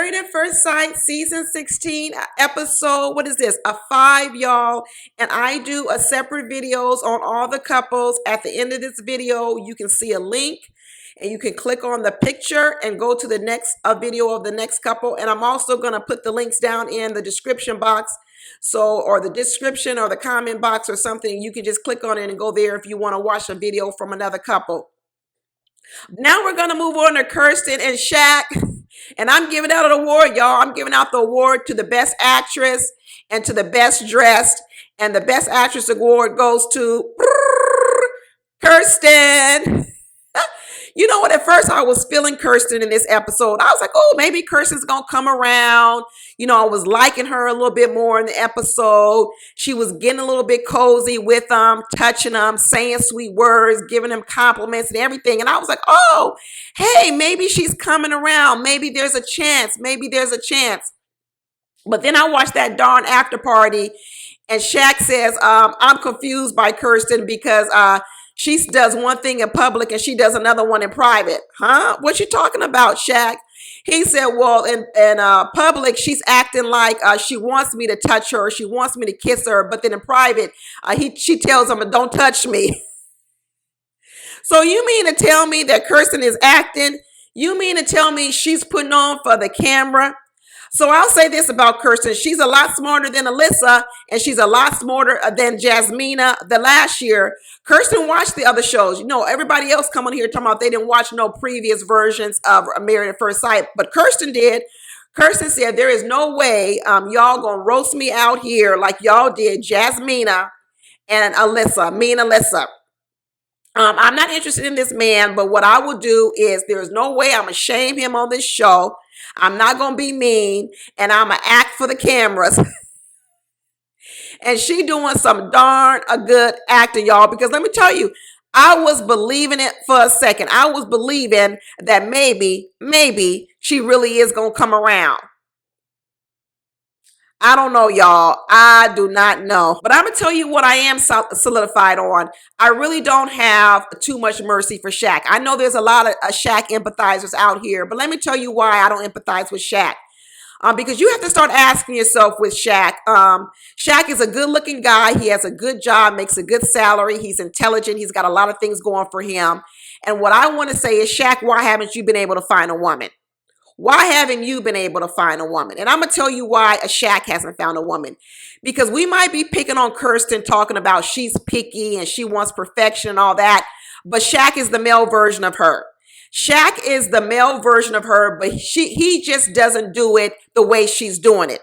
Married at First Sight, season 16, episode, what is this? A 5, y'all. And I do a separate videos on all the couples. At the end of this video, you can see a link and you can click on the picture and go to the next video of the next couple. And I'm also going to put the links down in the description box. So, or the description or the comment box or something. You can just click on it and go there if you want to watch a video from another couple. Now we're going to move on to Kirsten and Shaq. And I'm giving out an award, y'all. I'm giving out the award to the best actress and to the best dressed. And the best actress award goes to Kirsten. You know what? At first, I was feeling Kirsten in this episode. I was like, oh, maybe Kirsten's going to come around. You know, I was liking her a little bit more in the episode. She was getting a little bit cozy with them, touching them, saying sweet words, giving them compliments and everything. And I was like, oh, hey, maybe she's coming around. Maybe there's a chance. Maybe there's a chance. But then I watched that darn after party, and Shaq says, I'm confused by Kirsten because she does one thing in public and she does another one in private. Huh? What you talking about, Shaq? He said, well, in public, she's acting like she wants me to touch her. She wants me to kiss her. But then in private, she tells him, don't touch me. So you mean to tell me that Kirsten is acting? You mean to tell me she's putting on for the camera? So I'll say this about Kirsten. She's a lot smarter than Alyssa, and she's a lot smarter than Jasmina the last year. Kirsten watched the other shows. You know, everybody else come on here talking about they didn't watch no previous versions of Married at First Sight, but Kirsten did. Kirsten said, there is no way y'all gonna roast me out here like y'all did Jasmina and Alyssa, me and Alyssa. I'm not interested in this man, but what I will do is there's no way I'm going to shame him on this show. I'm not going to be mean, and I'm going to act for the cameras. And she doing some darn a good acting, y'all, because let me tell you, I was believing it for a second. I was believing that maybe she really is going to come around. I don't know, y'all. I do not know. But I'm going to tell you what I am solidified on. I really don't have too much mercy for Shaq. I know there's a lot of Shaq empathizers out here, but let me tell you why I don't empathize with Shaq. Because you have to start asking yourself with Shaq. Shaq is a good-looking guy. He has a good job, makes a good salary. He's intelligent. He's got a lot of things going for him. And what I want to say is, Shaq, why haven't you been able to find a woman? Why haven't you been able to find a woman? And I'm going to tell you why a Shaq hasn't found a woman. Because we might be picking on Kirsten, talking about she's picky and she wants perfection and all that. But Shaq is the male version of her. Shaq is the male version of her, but he just doesn't do it the way she's doing it.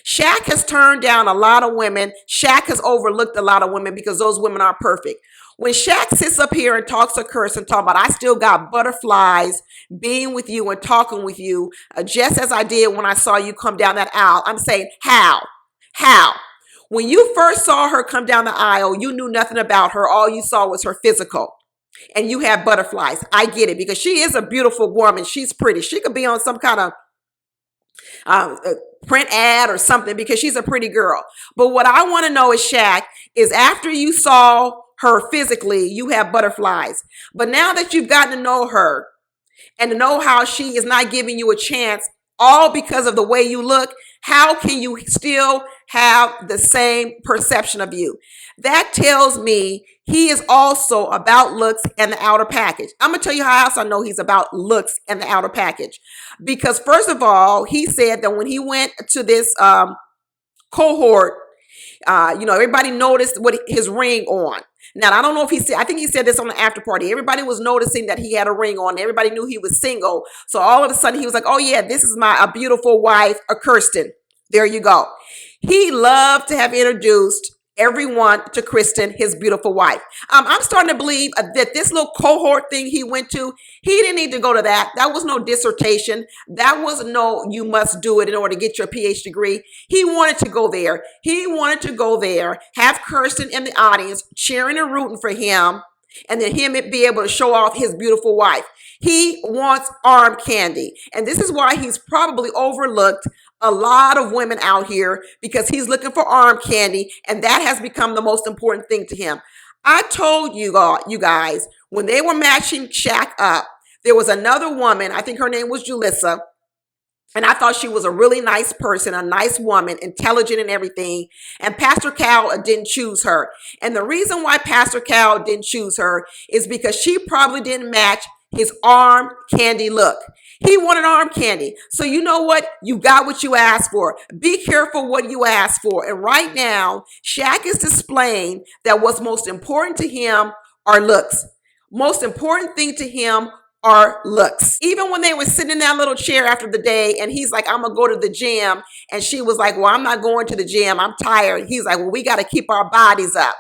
Shaq has turned down a lot of women. Shaq has overlooked a lot of women because those women aren't perfect. When Shaq sits up here and talks to Kirsten, talking about, I still got butterflies being with you and talking with you, just as I did when I saw you come down that aisle. I'm saying, how? How? When you first saw her come down the aisle, you knew nothing about her. All you saw was her physical. And you have butterflies. I get it, because she is a beautiful woman. She's pretty. She could be on some kind of print ad or something because she's a pretty girl. But what I want to know is, Shaq, is after you saw her physically, you have butterflies. But now that you've gotten to know her and to know how she is not giving you a chance, all because of the way you look, how can you still have the same perception of you? That tells me he is also about looks and the outer package. I'm going to tell you how else I know he's about looks and the outer package. Because first of all, he said that when he went to this cohort, everybody noticed what his ring on. Now, I don't know if I think he said this on the after party. Everybody was noticing that he had a ring on. Everybody knew he was single. So all of a sudden he was like, oh yeah, this is a beautiful wife, Kirsten. There you go. He loved to have introduced everyone to Kirsten, his beautiful wife. I'm starting to believe that this little cohort thing he went to, he didn't need to go to that. That was no dissertation. That was no, you must do it in order to get your PhD degree. He wanted to go there. He wanted to go there, have Kirsten in the audience cheering and rooting for him, and then him be able to show off his beautiful wife. He wants arm candy. And this is why he's probably overlooked a lot of women out here, because he's looking for arm candy, and that has become the most important thing to him. I told you guys, when they were matching Shaq up, there was another woman, I think her name was Julissa, And I thought she was a really nice person, a nice woman, intelligent and everything. And Pastor Cal didn't choose her. And the reason why Pastor Cal didn't choose her is because she probably didn't match his arm candy look. He wanted arm candy. So you know what? You got what you asked for. Be careful what you ask for. And right now, Shaq is displaying that what's most important to him are looks. Most important thing to him are looks. Even when they were sitting in that little chair after the day and he's like, I'm gonna go to the gym. And she was like, well, I'm not going to the gym. I'm tired. He's like, well, we got to keep our bodies up.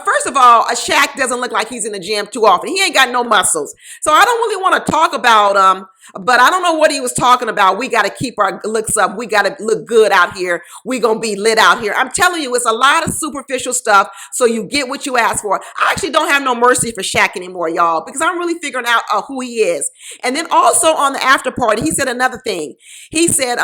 First of all, a Shaq doesn't look like he's in the gym too often. He ain't got no muscles. So I don't really want to talk about but I don't know what he was talking about. We got to keep our looks up. We got to look good out here. We going to be lit out here. I'm telling you, it's a lot of superficial stuff. So you get what you ask for. I actually don't have no mercy for Shaq anymore, y'all, because I'm really figuring out who he is. And then also on the after party, he said another thing. He said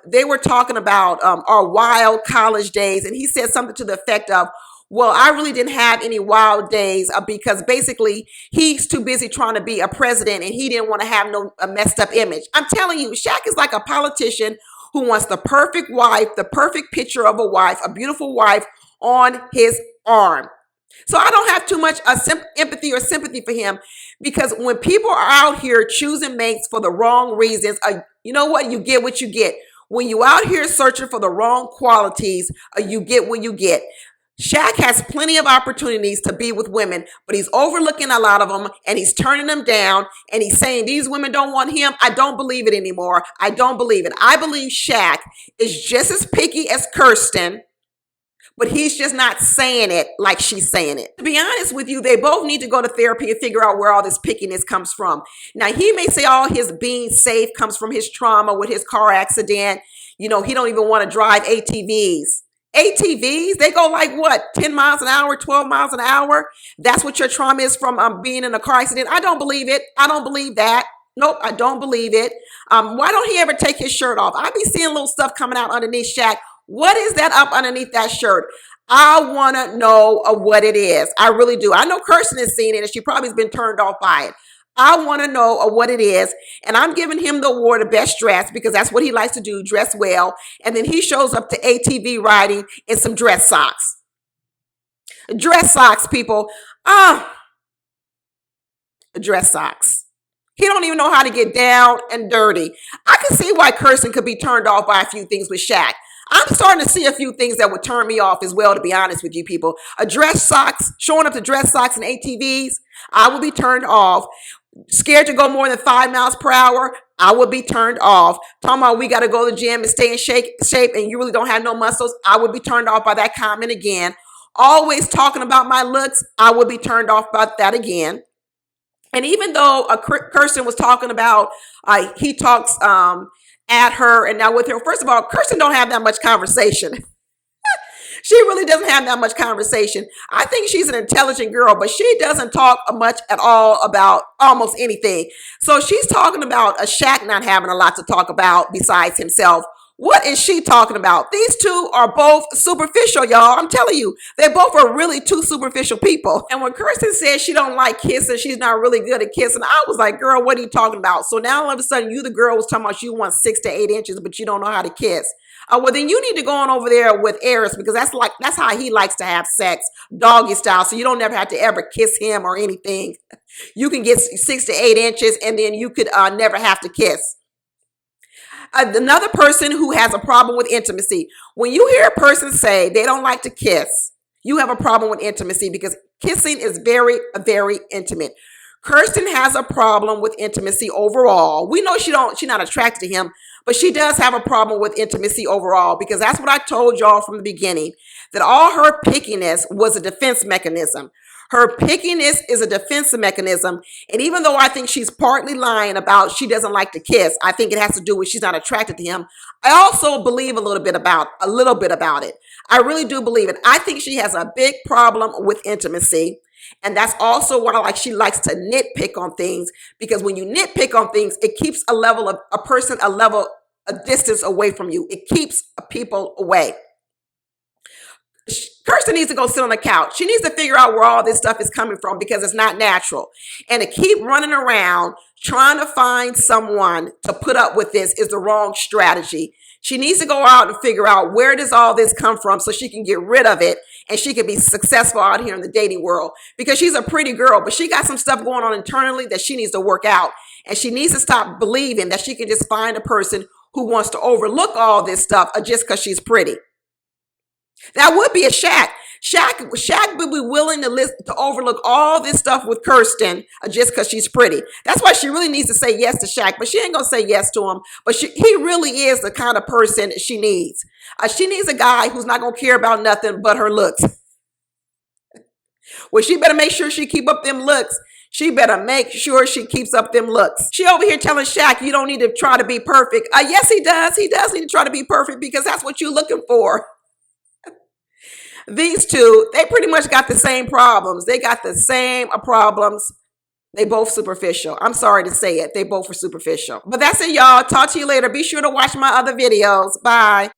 they were talking about our wild college days. And he said something to the effect of, well, I really didn't have any wild days because basically he's too busy trying to be a president and he didn't want to have no messed up image. I'm telling you, Shaq is like a politician who wants the perfect wife, the perfect picture of a wife, a beautiful wife on his arm. So I don't have too much empathy or sympathy for him because when people are out here choosing mates for the wrong reasons, you know what? You get what you get. When you out here searching for the wrong qualities, you get what you get. Shaq has plenty of opportunities to be with women, but he's overlooking a lot of them and he's turning them down and he's saying these women don't want him. I don't believe it anymore. I don't believe it. I believe Shaq is just as picky as Kirsten, but he's just not saying it like she's saying it. To be honest with you, they both need to go to therapy and figure out where all this pickiness comes from. Now, he may say all his being safe comes from his trauma with his car accident. You know, he don't even want to drive ATVs. ATVs, they go like what, 10 miles an hour, 12 miles an hour? That's what your trauma is from being in a car accident? I don't believe it. I don't believe that. Nope, I don't believe it. Why don't he ever take his shirt off? I be seeing little stuff coming out underneath Shaq. What is that up underneath that shirt? I want to know what it is. I really do. I know Kirsten has seen it and she probably has been turned off by it. I want to know what it is. And I'm giving him the award of best dress because that's what he likes to do, dress well. And then he shows up to ATV riding in some dress socks. Dress socks, people. Dress socks. He don't even know how to get down and dirty. I can see why Kirsten could be turned off by a few things with Shaq. I'm starting to see a few things that would turn me off as well, to be honest with you people. Dress socks, showing up to dress socks and ATVs, I would be turned off. Scared to go more than 5 miles per hour, I would be turned off. Talking about we got to go to the gym and stay in shape and you really don't have no muscles, I would be turned off by that comment again. Always talking about my looks, I would be turned off by that again. And even though Kirsten was talking about, he talks at her and now with her. First of all, Kirsten don't have that much conversation. She really doesn't have that much conversation. I think she's an intelligent girl, but she doesn't talk much at all about almost anything. So she's talking about a Shaq not having a lot to talk about besides himself. What is she talking about? These two are both superficial, y'all. I'm telling you, they both are really two superficial people. And when Kirsten says she don't like kissing, she's not really good at kissing, I was like, girl, what are you talking about? So now all of a sudden, you the girl was talking about you want 6 to 8 inches, but you don't know how to kiss. Well, then you need to go on over there with Eris because that's how he likes to have sex, doggy style. So you don't never have to ever kiss him or anything. You can get 6 to 8 inches and then you could never have to kiss. Another person who has a problem with intimacy. When you hear a person say they don't like to kiss, you have a problem with intimacy because kissing is very, very intimate. Kirsten has a problem with intimacy overall. We know she's not attracted to him, but she does have a problem with intimacy overall because that's what I told y'all from the beginning, that all her pickiness was a defense mechanism. Her pickiness is a defense mechanism. And even though I think she's partly lying about she doesn't like to kiss, I think it has to do with she's not attracted to him. I also believe a little bit about it. I really do believe it. I think she has a big problem with intimacy. And that's also why she likes to nitpick on things, because when you nitpick on things, it keeps a distance away from you. It keeps people away. Kirsten needs to go sit on the couch. She needs to figure out where all this stuff is coming from because it's not natural. And to keep running around trying to find someone to put up with this is the wrong strategy. She needs to go out and figure out where does all this come from so she can get rid of it and she can be successful out here in the dating world because she's a pretty girl, but she got some stuff going on internally that she needs to work out. And she needs to stop believing that she can just find a person who wants to overlook all this stuff just because she's pretty. That would be a Shaq. Shaq would be willing to overlook all this stuff with Kirsten just because she's pretty. That's why she really needs to say yes to Shaq, but she ain't going to say yes to him. But he really is the kind of person she needs. She needs a guy who's not going to care about nothing but her looks. Well, she better make sure she keep up them looks. She better make sure she keeps up them looks. She over here telling Shaq, you don't need to try to be perfect. Yes, he does. He does need to try to be perfect because that's what you're looking for. These two, they pretty much got the same problems. They got the same problems. They both superficial. I'm sorry to say it. They both are superficial. But that's it, y'all. Talk to you later. Be sure to watch my other videos. Bye.